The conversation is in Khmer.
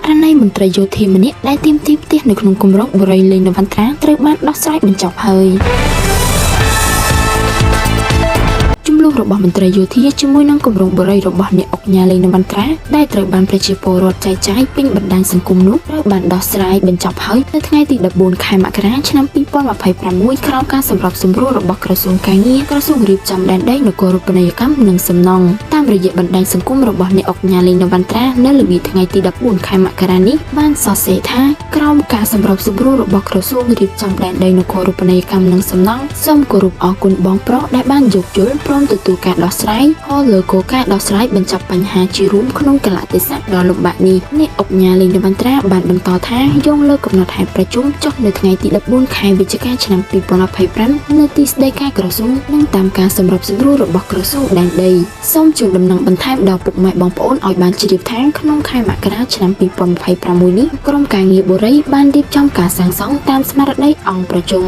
ករណីមន្ត្រីយោធាម្នាក់ដែលទាមទារផ្ទះនៅក្នុងគម្រោងបុរីលេងនវន្ត្រាត្រូវបានដោះស្រាយបញ្ចប់ហើយចំនួនរបស់មន្ត្រីយោធាជាមួយនឹងគម្រោងបុរីរបស់អ្នកអុកញ៉ាលេងនវន្ត្រាដែលត្រូវបានប្រជាពលរដ្ឋចែកចាយពេញបណ្ដាញសង្គមនោះត្រូវបានដោះស្រាយបញ្ចប់ហើយនៅថ្ងៃទី14ខែមករាឆ្នាំ2026ក្រោមការសម្របសម្រួលរបស់ក្រសួងកាងារក្រសួងរៀបចំដែនដីនគររូបនីយកម្មនិងសំណង់តាមរយៈបណ្ដាញសង្គមរបស់អ្នកអុកញ៉ាលេងនវន្ត្រានៅល្ងាចថ្ងៃទី14ខែមករានេះបានសរសេរថាក្រោមការសម្របសម្រួលរបស់ក្រសួងរៀបចំដែនដីនគររូបនីយកម្មនិងសំណង់សូមគោរពអរគុណបងប្រុសដែលបានយោគយល់ព្រមទទួលការដោះស្រាយលើគោលការណ៍ដោះស្រាយបញ្ចប់បញ្ហាជារួមក្នុងកលៈទេសៈដ៏លំបាកនេះអ្នកអុកញ៉ាលេងនវន្ត្រាបានបន្តថាយោងលើកំណត់ហេតុប្រជុំចុះនៅថ្ងៃទី14ខែវិច្ឆិកាឆ្នាំ2025នៅទីស្តីការក្រសួងនិងតាមការសម្របសម្រួលរបស់ក្រសួងដែនដីសូមជូនដំណឹងបន្ថែមដល់ពុកម៉ែបងប្អូនឲ្យបានជ្រាបថាក្នុងខែមករាឆ្នាំ2026នេះក្រុមការងារបុរីបានរៀបចំការសាងសង់តាមស្មារតីអង្គប្រជុំ